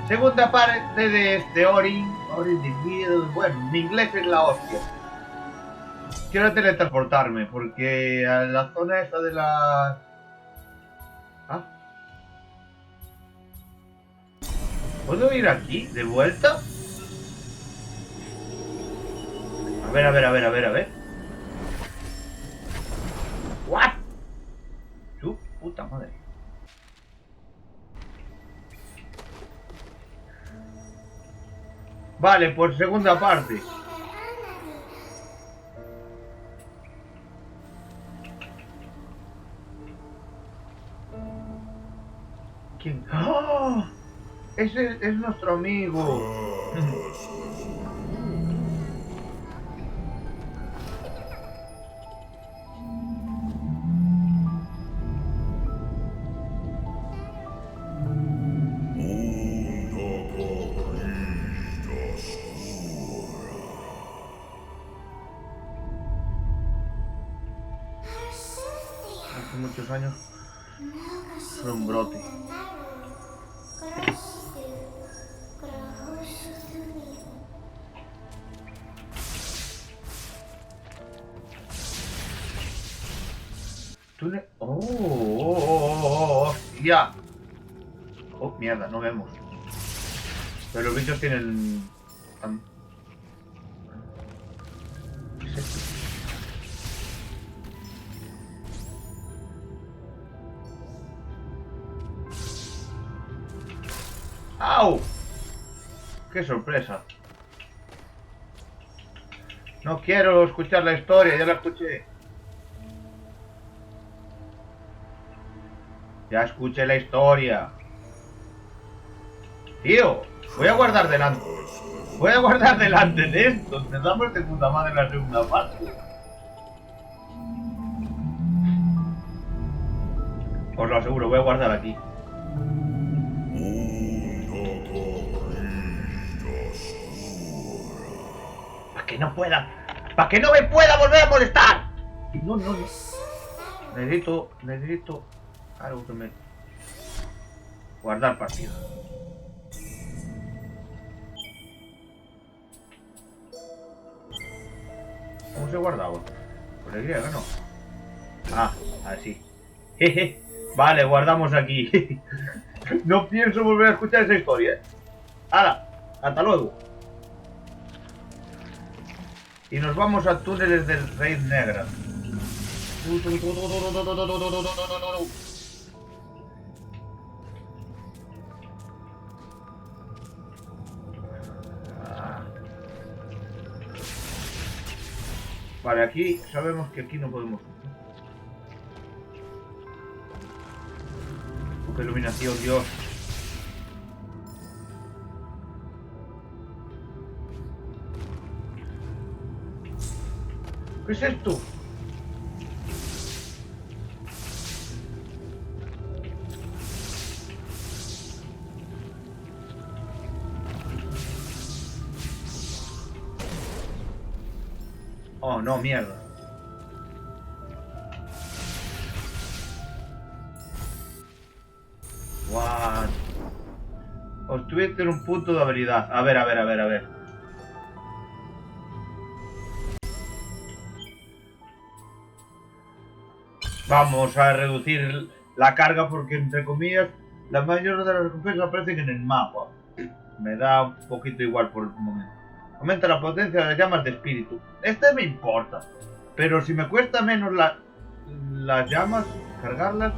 Segunda parte de este Ori the Guild. Bueno, mi inglés es la hostia. Quiero teletransportarme porque a la zona esa de la... Ah. ¿Puedo ir aquí? ¿De vuelta? A ver. ¿What? Su puta madre. Vale, por segunda parte. ¿Quién? ¡Oh! Ese es nuestro amigo. Hace muchos años fue un brote. Túnel. ¡Oh! ¡Hostia! Oh, mierda, no vemos. Pero los bichos tienen... ¿Qué es esto? ¡Au! ¡Qué sorpresa! No quiero escuchar la historia, ya la escuché. Ya escuché la historia. Tío, voy a guardar delante. Voy a guardar delante de esto. Empezamos de puta madre la segunda parte. Os lo aseguro, voy a guardar aquí. Para que no pueda. Para que no me pueda volver a molestar. No. Necesito algo que me... Guardar partida. ¿Cómo se guardaba? Por el griego, ¿no? Ah, así. Jeje. Vale, guardamos aquí. No pienso volver a escuchar esa historia. ¡Hala! ¡Hasta luego! Y nos vamos a túneles del Rey Negra. Vale, aquí sabemos que aquí no podemos. ¡Qué iluminación, Dios! ¿Qué es esto? Oh, no, mierda. What? Obtuviste un punto de habilidad. A ver. Vamos a reducir la carga porque, entre comillas, la mayoría de las recompensas aparecen en el mapa. Me da un poquito igual por el momento. Aumenta la potencia de las llamas de espíritu. Este me importa. Pero si me cuesta menos las llamas, cargarlas...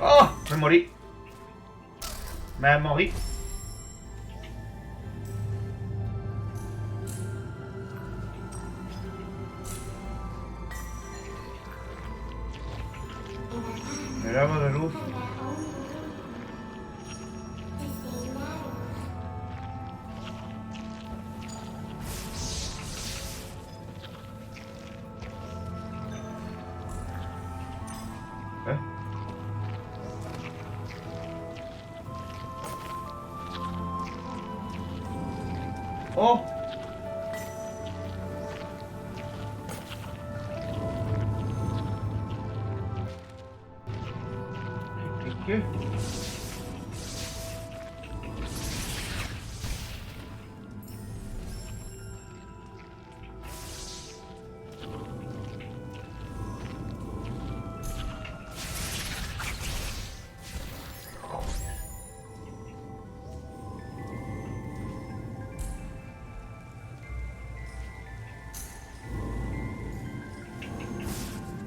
¡Oh! Me morí. Me morí. El agua de luz. ¡Oh! ¿Qué?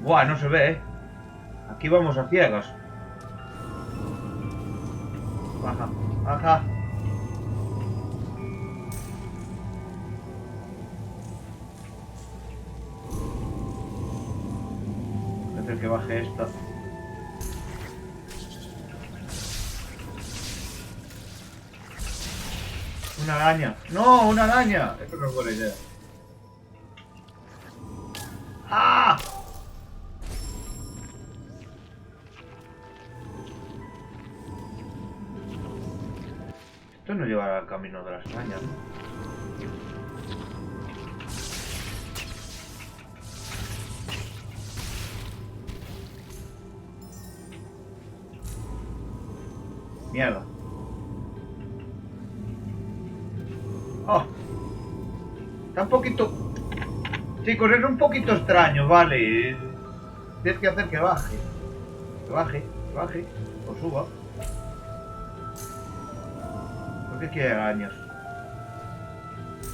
Buah, no se ve, ¿eh? Aquí vamos a ciegas. Baja, baja. Voy a hacer que baje esta. Una araña. ¡No! ¡Una araña! Esto no es buena idea. ¡Ah! Esto no lleva al camino de las arañas, ¿no? Mierda. Oh. Está un poquito... Chicos, es un poquito extraño, vale. Tienes que hacer que baje. Que baje, que baje. O suba. ¿Por qué quiere arañas?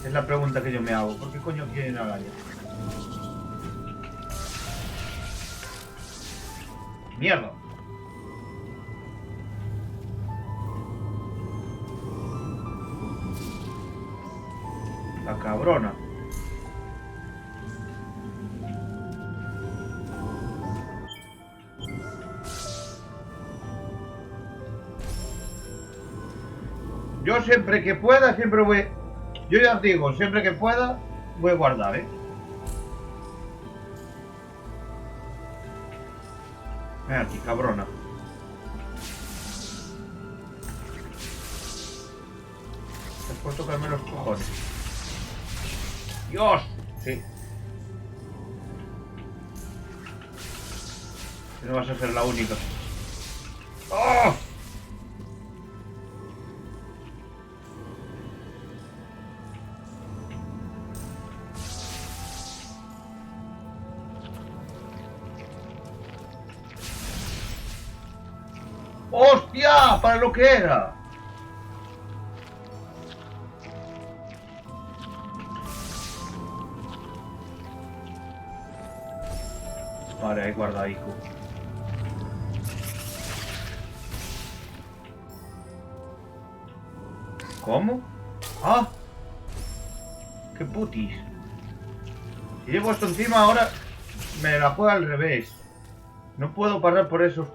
Es la pregunta que yo me hago. ¿Por qué coño quieren arañas? ¡Mierda! La cabrona. Yo siempre que pueda, siempre voy... Yo ya os digo, siempre que pueda, voy a guardar, ¿eh? Ven aquí, cabrona. Te has puesto que los cojones. ¡Dios! Sí. No vas a ser la única. ¡Oh! ¡Hostia! ¡Para lo que era! Vale, ahí guardadico. ¿Cómo? ¡Ah! ¡Qué putis! Si llevo esto encima ahora me la juega al revés. No puedo pasar por esos...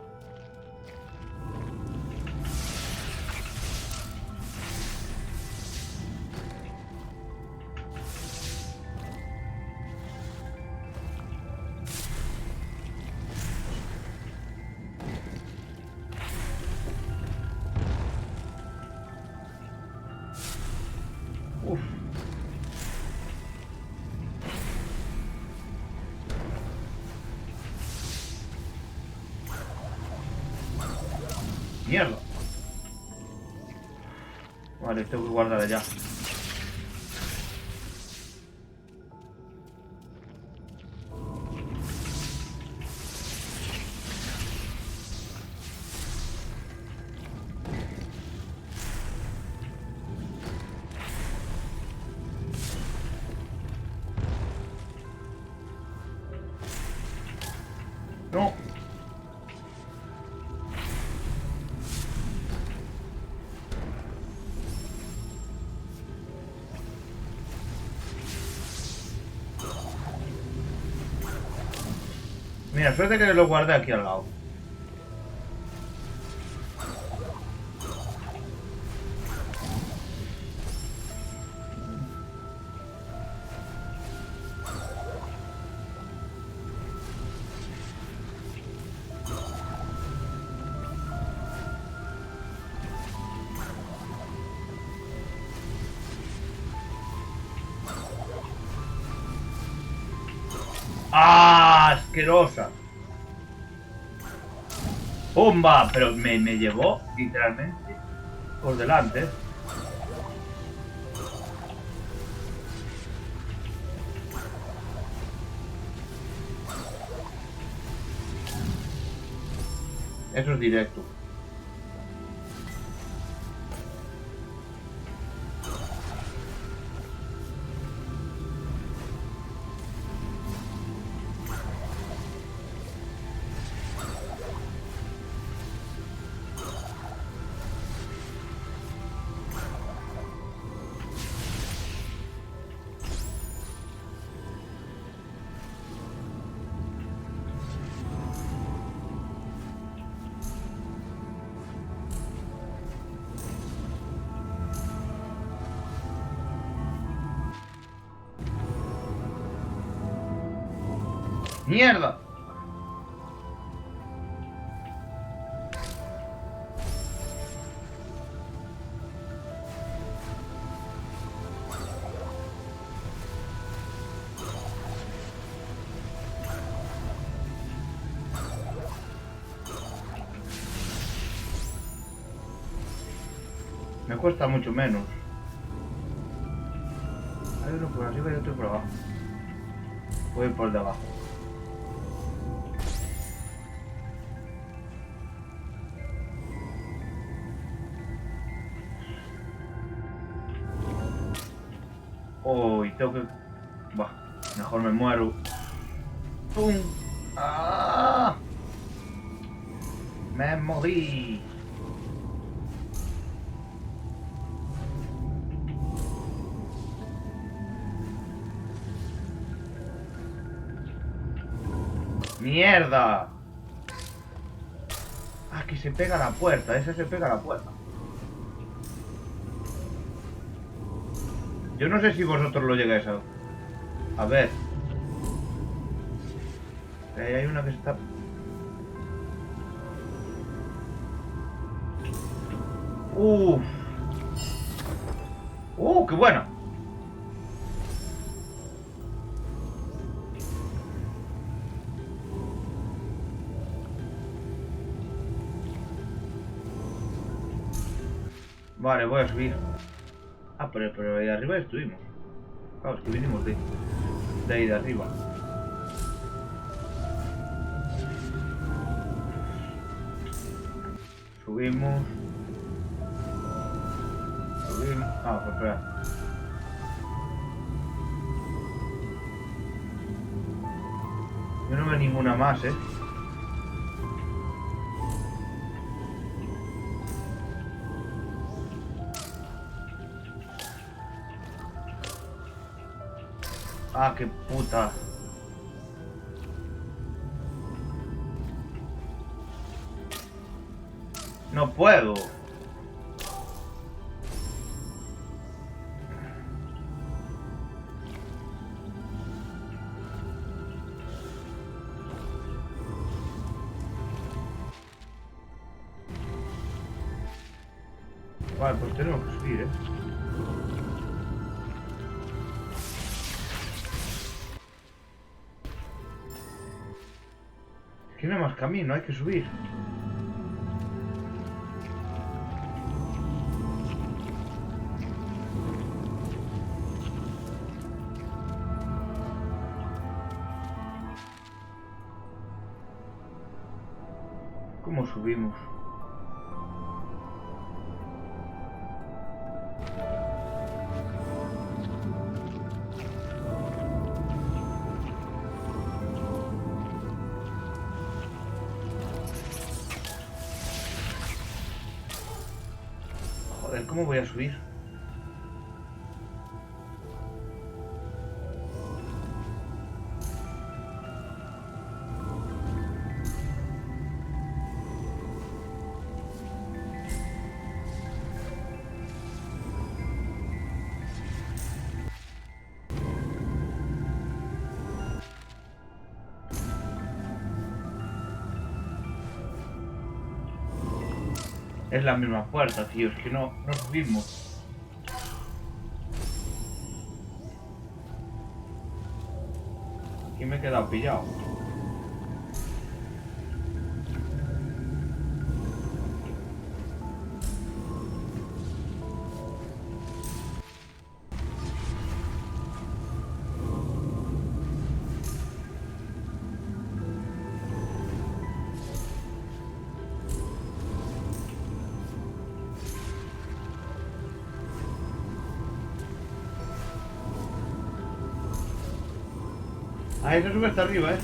Uf. Mierda. Vale, tengo que guardar allá. No. Mira, suerte que lo guardé aquí al lado. asquerosa. ¡Pumba! Pero me llevó literalmente por delante. Eso es directo. ¡Mierda! Me cuesta mucho menos. Hay uno por arriba y otro por abajo. Voy por debajo. Oh, y tengo que... Bah, mejor me muero. ¡Pum! ¡Ah! Me morí. ¡Mierda! Aquí se pega a la puerta, ese se pega a la puerta. Yo no sé si vosotros lo llegáis a ver. Ahí hay una que está... ¡Uff! ¡Qué bueno! Vale, voy a subir. Ah, pero ahí arriba estuvimos. Claro, es que vinimos de ahí de arriba. Subimos. Subimos. Ah, pues espera. Yo no veo ninguna más, ¿eh? Ah, qué puta. No puedo. Vale, pues tenemos que subir, ¿eh? Es que no hay más camino, hay que subir. ¿Cómo subimos? Joder, ¿cómo voy a subir? Es la misma puerta, tío, es que no subimos. Aquí me he quedado pillado. Ahí se sube hasta arriba, ¿eh?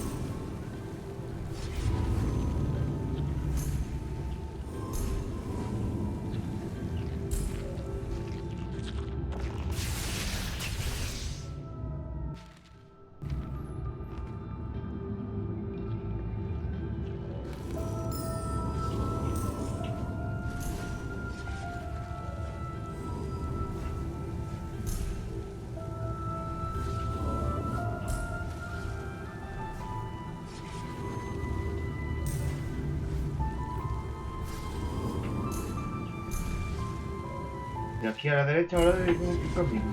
De aquí a la derecha ahora hay un camino.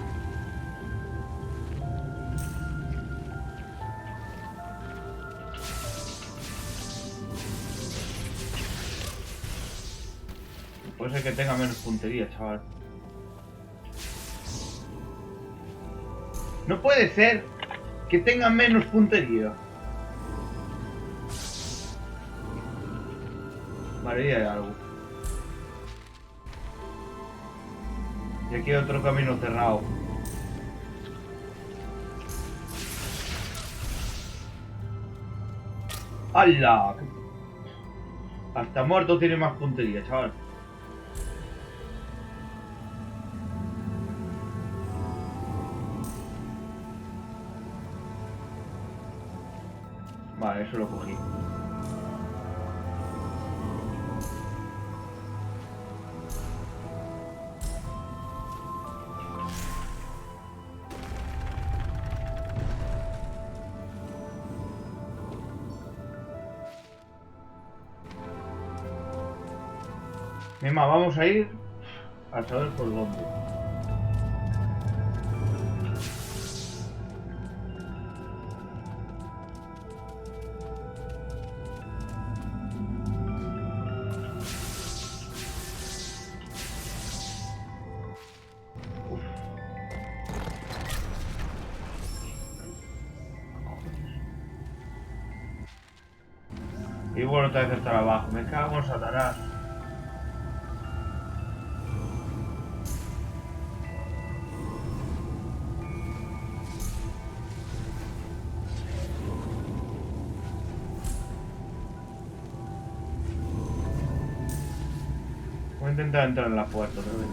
Puede ser que tenga menos puntería, chaval. No puede ser que tenga menos puntería. Vale, ya hay algo. Y aquí hay otro camino cerrado. ¡Hala! Hasta muerto tiene más puntería, chaval. Vale, eso lo cogí. Mima, vamos a ir a saber por dónde. Uf. Y bueno, otra vez estar abajo. Me cago en Satanás. Voy a intentar entrar en la puerta otra vez.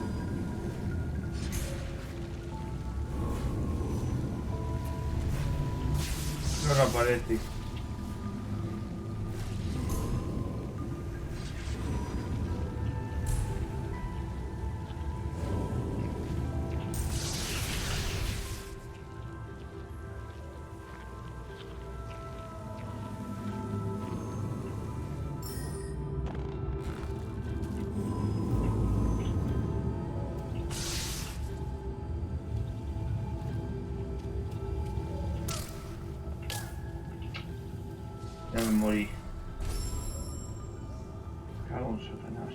No reaparece. Ya me morí. Cago en Satanás.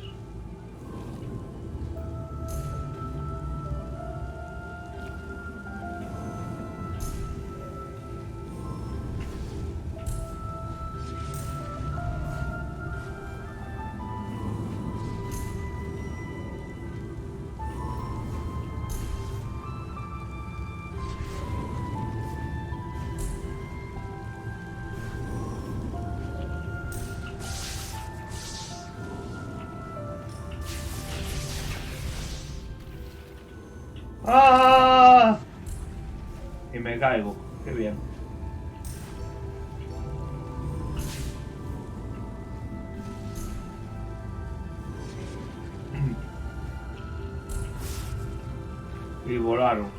¡Ah! Y me caigo. Qué bien. Y volaron.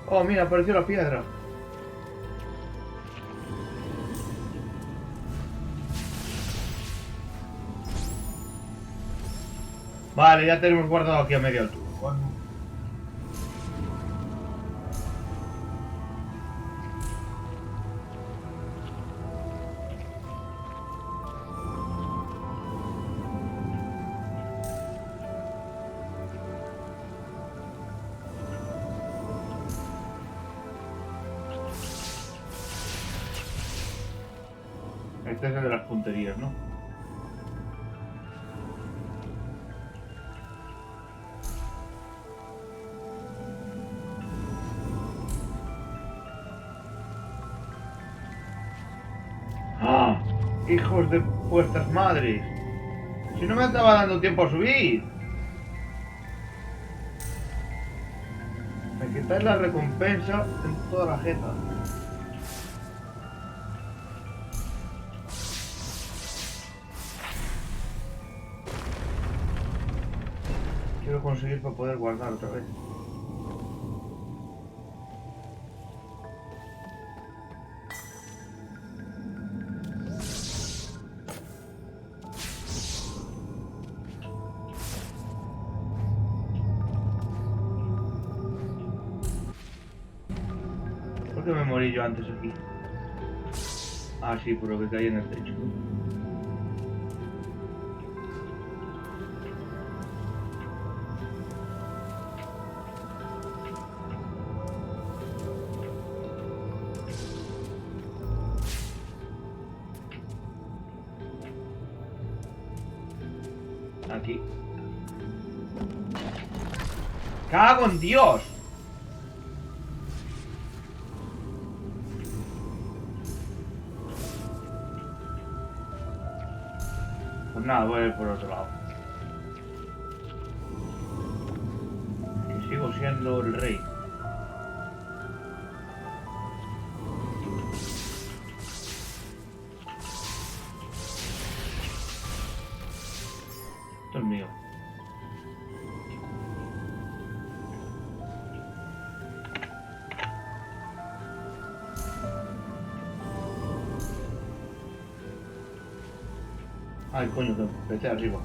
Oh, mira, apareció la piedra. Vale, ya tenemos guardado aquí a media altura. Bueno. Este es el de las punterías, ¿no? ¡Ah! ¡Hijos de vuestras madres! Si no me estaba dando tiempo a subir. Me quitáis la recompensa en toda la jeta. Quiero conseguir para poder guardar otra vez. ¿Por qué me morí yo antes aquí? Ah, sí, por lo que caí en el techo. Aquí. ¡Cago en Dios! Pues nada, voy a ir por otro lado. Que sigo siendo el rey. Esto es mío. Ay, coño, que empecé arriba.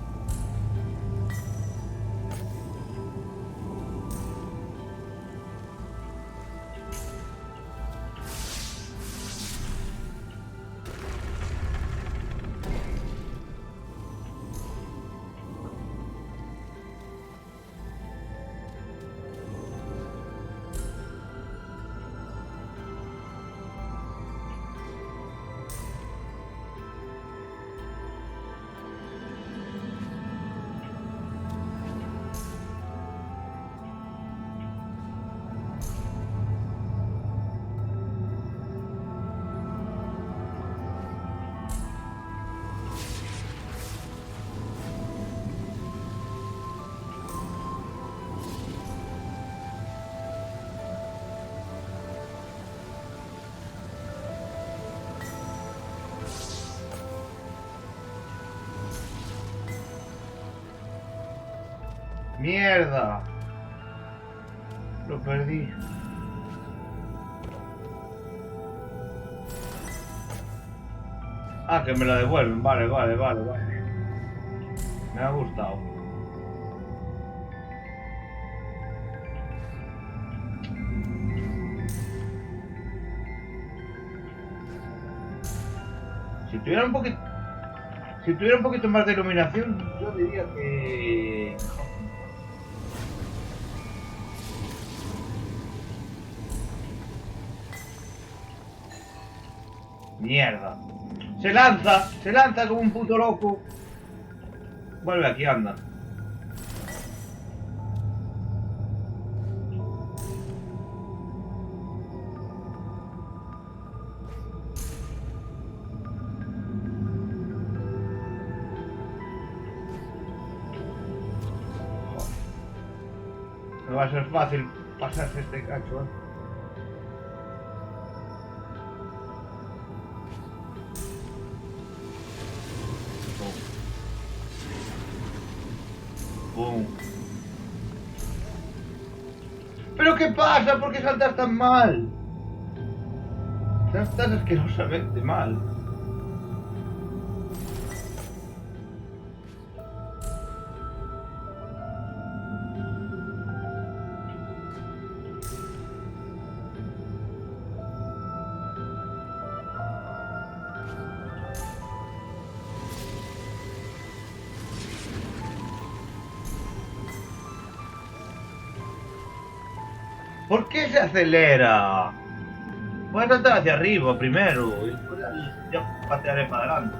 ¡Mierda! Lo perdí. Ah, que me la devuelven. Vale. Me ha gustado. Si tuviera un poquito... Si tuviera un poquito más de iluminación, yo diría que... Mierda. Se lanza como un puto loco. Vuelve aquí, anda. No va a ser fácil pasarse este cacho, ¿eh? Boom. ¿Pero qué pasa? ¿Por qué saltas tan mal? Saltas asquerosamente mal. ¿Por qué se acelera? Voy a saltar hacia arriba primero y después ya patearé para adelante.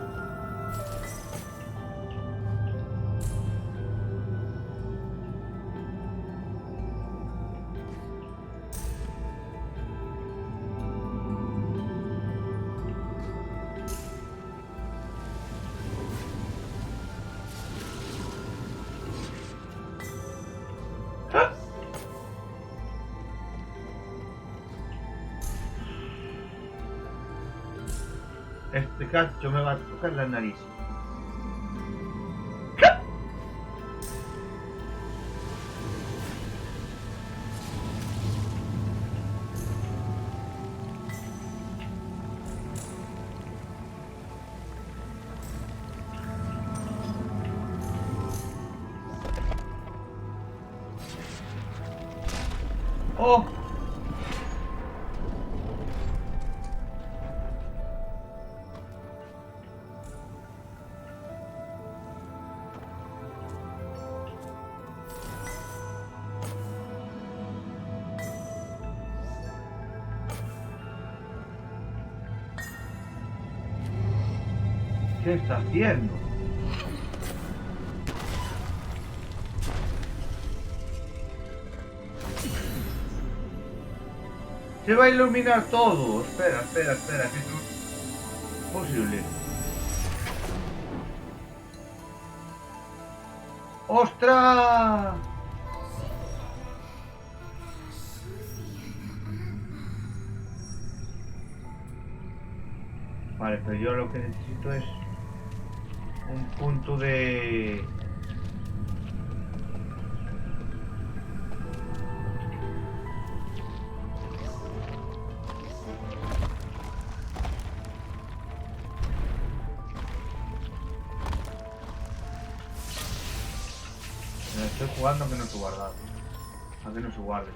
Este cacho me va a tocar la nariz. ¡Oh! ¿Qué está haciendo? Se va a iluminar todo. Espera, espera, espera, que eso es posible. ¡Ostras! Vale, pero yo lo que necesito es un punto de... Me estoy jugando a que no se guarda. A que no se guarde.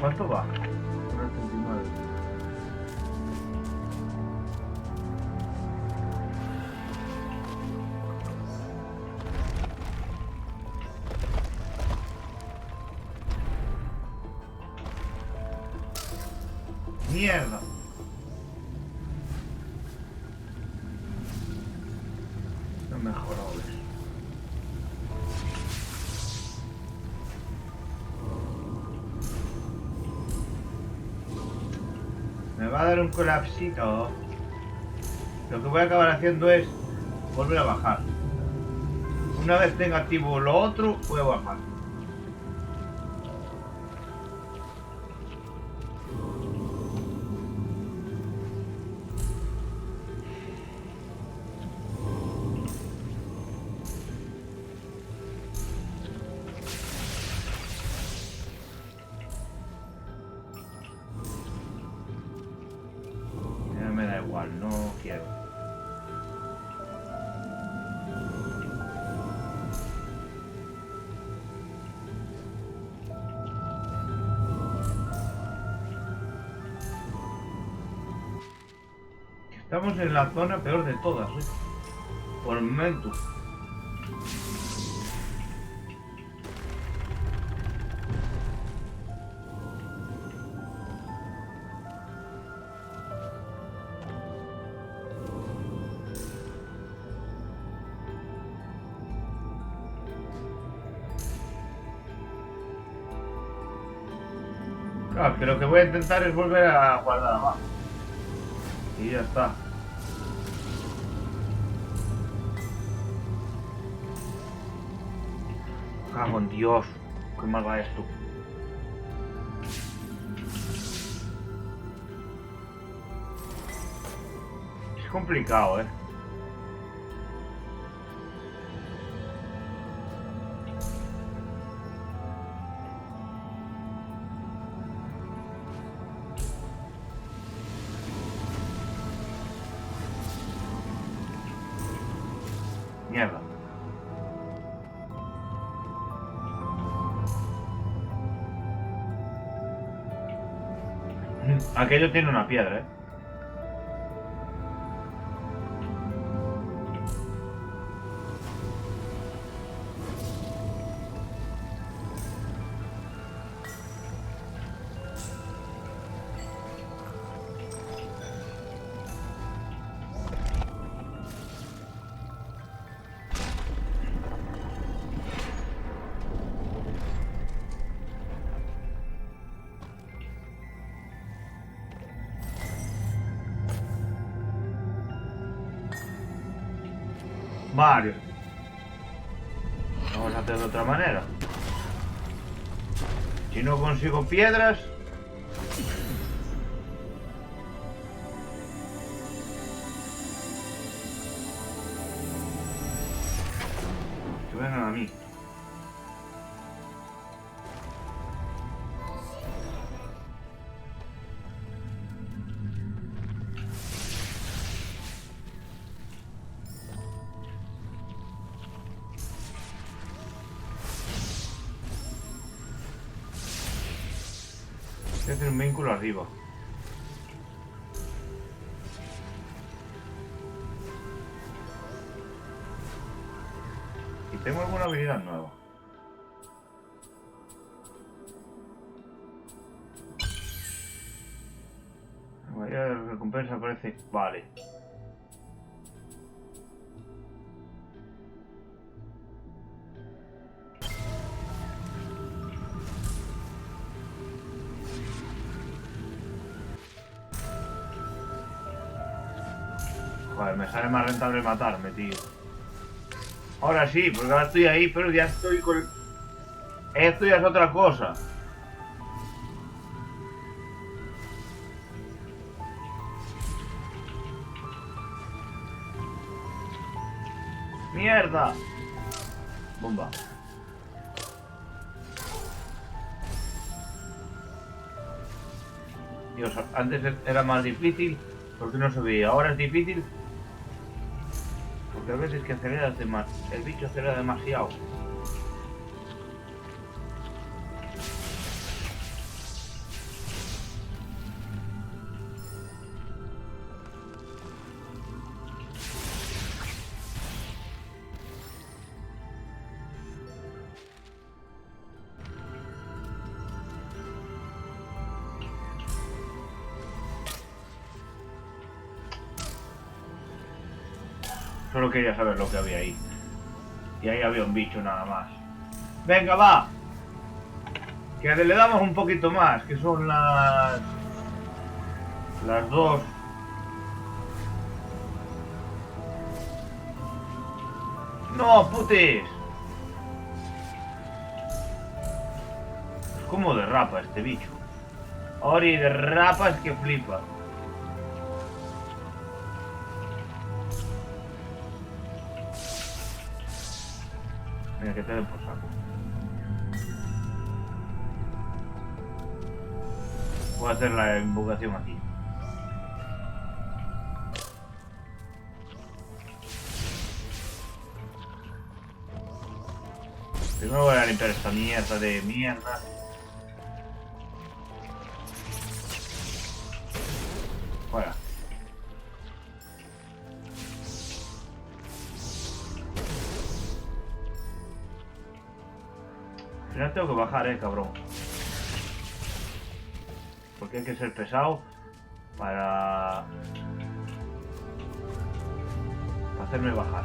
¿Cuánto va? 1,79. ¡Mierda! No he mejorado eso. Me va a dar un colapsito. Lo que voy a acabar haciendo es volver a bajar. Una vez tenga activo lo otro, voy a bajar. Ya me da igual, no quiero. Estamos en la zona peor de todas, ¿eh? Por el momento. Claro, que lo que voy a intentar es volver a guardar abajo. Y ya está. Cago en Dios. Qué mal va esto. Es complicado, ¿eh? Mierda. Aquello tiene una piedra, ¿eh? Mario. Vamos a hacer de otra manera. Si no consigo piedras... que vengan a mí. Voy a hacer un vínculo arriba. Y tengo alguna habilidad nueva. Vaya recompensa parece... Vale. Joder, me sale más rentable matarme, tío. Ahora sí, porque ahora estoy ahí, pero ya estoy con... Esto ya es otra cosa. ¡Mierda! Bomba. Dios, antes era más difícil porque no se veía. Ahora es difícil porque a veces que aceleras demasiado. El bicho acelera demasiado. Solo quería saber lo que había ahí. Y ahí había un bicho nada más. ¡Venga, va! Que le damos un poquito más, que son las 2. ¡No, putes! ¿Cómo derrapa este bicho? Ori derrapa es que flipa. Mira, que te den por saco. Voy a hacer la invocación aquí. Primero voy a limpiar esta mierda de mierda. Fuera. Al final tengo que bajar, cabrón. Porque hay que ser pesado para hacerme bajar.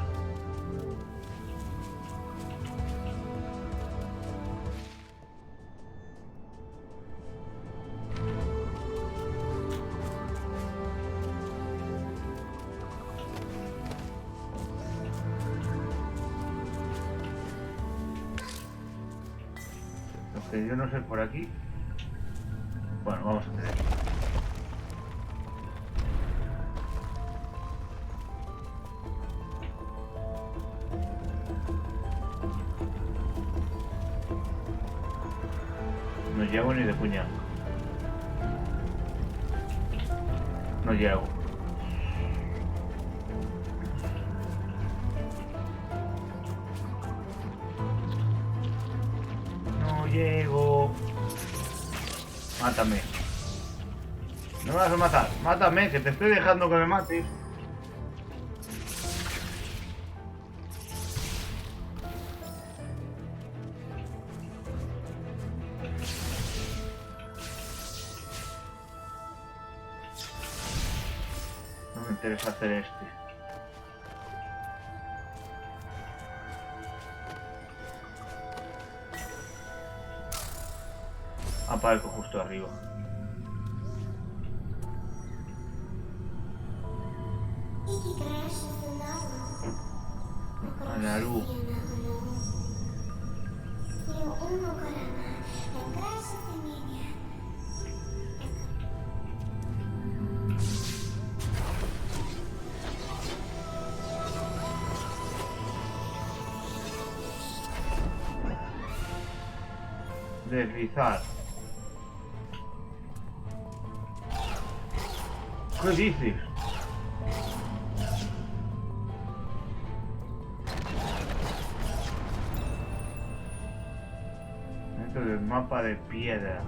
Lo que yo no sé por aquí. Bueno, vamos a hacer esto. No llego ni de puñal. No llego. No llego. Mátame. No me vas a matar. Mátame, que te estoy dejando que me mates. No me interesa hacer este. Aparezco justo arriba. Naru. Deslizar. ¿Qué dices? Dentro del mapa de piedra.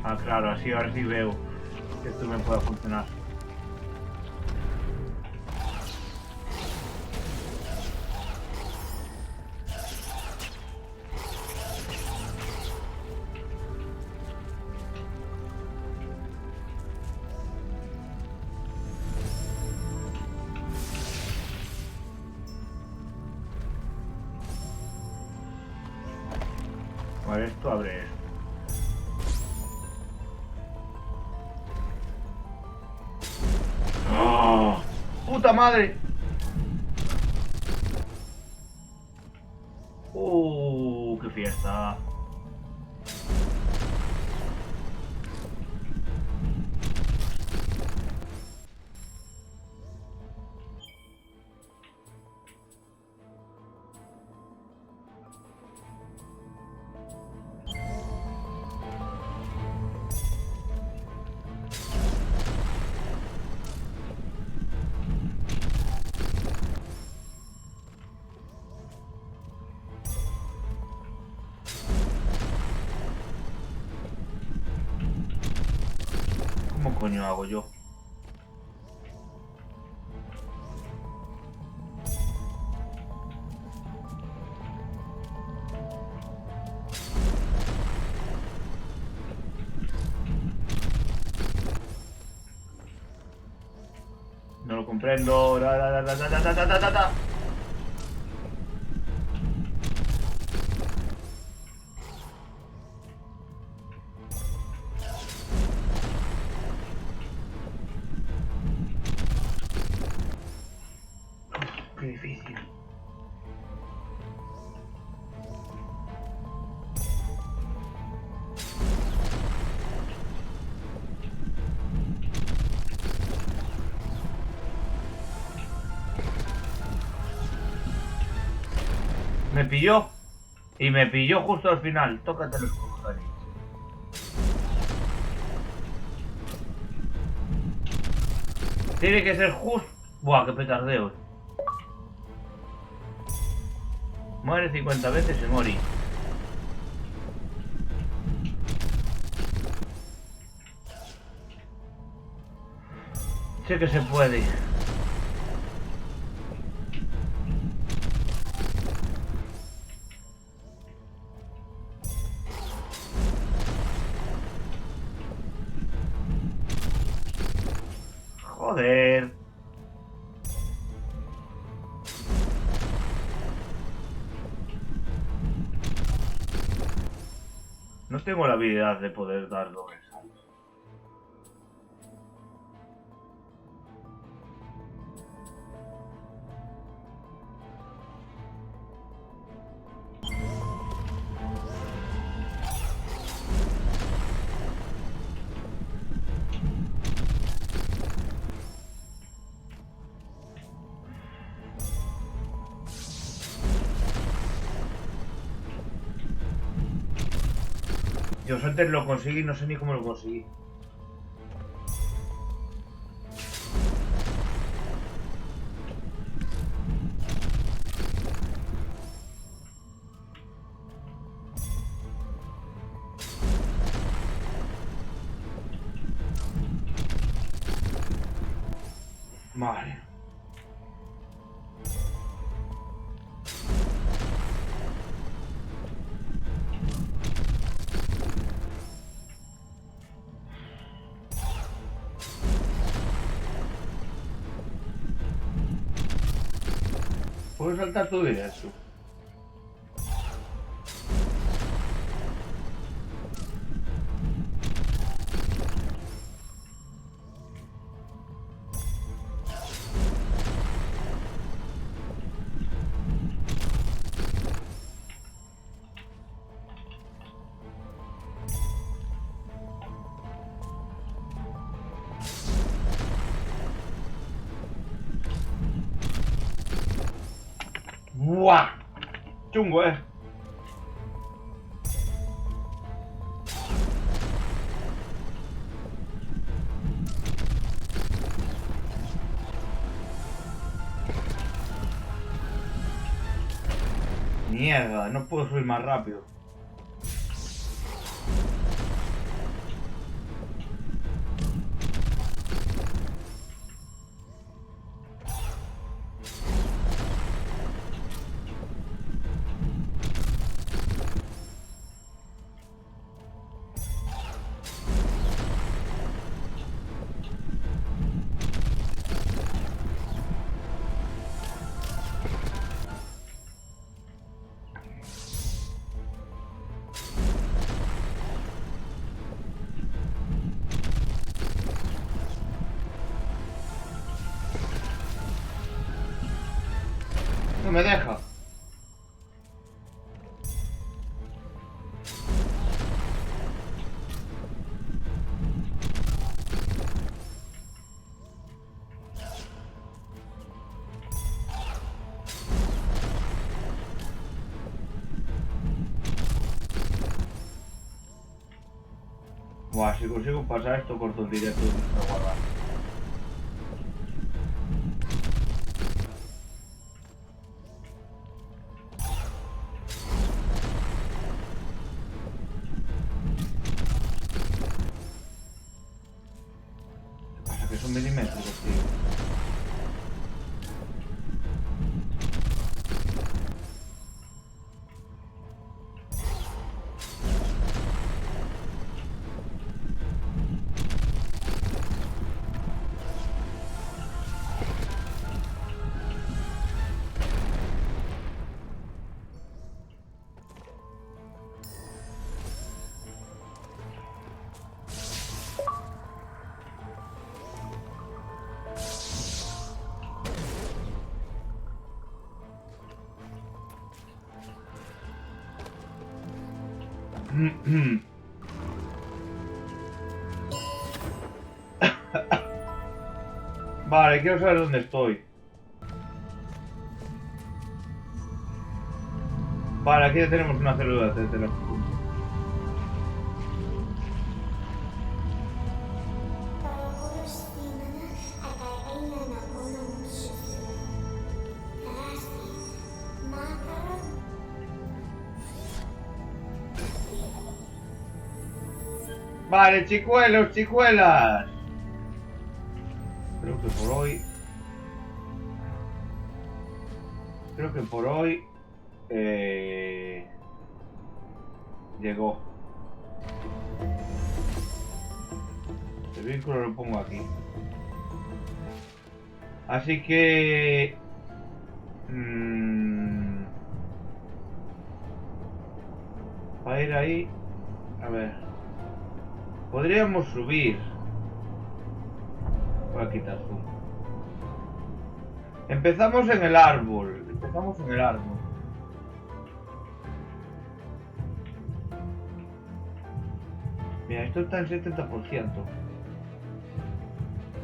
Ah, claro, así ahora sí veo que esto me pueda funcionar. Vale, esto abre esto. ¡Oh! ¡Puta madre! ¡Qué fiesta! ¿Cómo coño hago yo? No lo comprendo. Qué difícil. Me pilló. Y me pilló justo al final. Tócate los cojones. Tiene que ser justo. Buah, qué petardeo. Muere 50 veces y morí. Sé que se puede. Joder. No tengo la habilidad de poder dar dobles saltos. Yo antes lo conseguí, no sé ni cómo lo conseguí. Vale. Puedo saltar todo y eso. ¡Buah! Chungo, Mierda, no puedo subir más rápido. No me deja. Buah, si consigo pasar esto corto el directo de nuestra guarda. ¿Qué pasa? Que son milimétricos, tío. Vale, quiero saber dónde estoy. Vale, aquí ya tenemos una célula de teléfono. Vale, chicuelos, chicuelas. Creo que por hoy llegó. El vínculo lo pongo aquí. Así que para ir ahí, a ver, podríamos subir. Voy a quitar zoom. Empezamos en el árbol. Mira, esto está en 70%.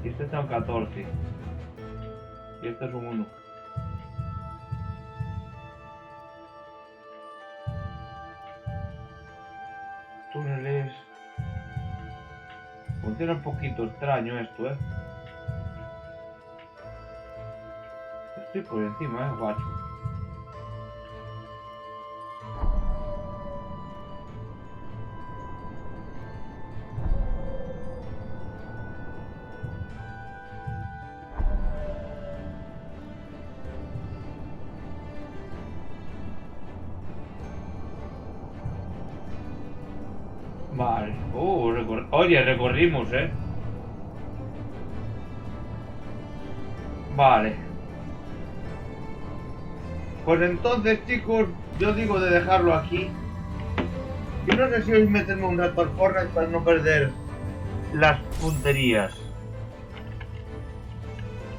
Y este está en 14%. Y este es un 1. Túneles. Funciona un poquito extraño esto, Estoy por encima, guacho. Vale. Oye, recorrimos, Vale. Pues entonces, chicos, yo digo de dejarlo aquí. Y no sé si hoy meterme un rato al Fortnite para no perder las punterías.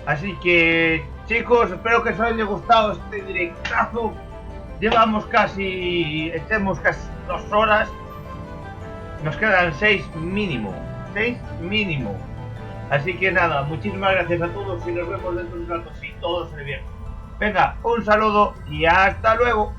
Así que, chicos, espero que os haya gustado este directazo. Echemos casi 2 horas. Nos quedan 6 mínimo. 6 mínimo. Así que nada, muchísimas gracias a todos y nos vemos dentro de un rato si todo sale bien. Venga, un saludo y hasta luego.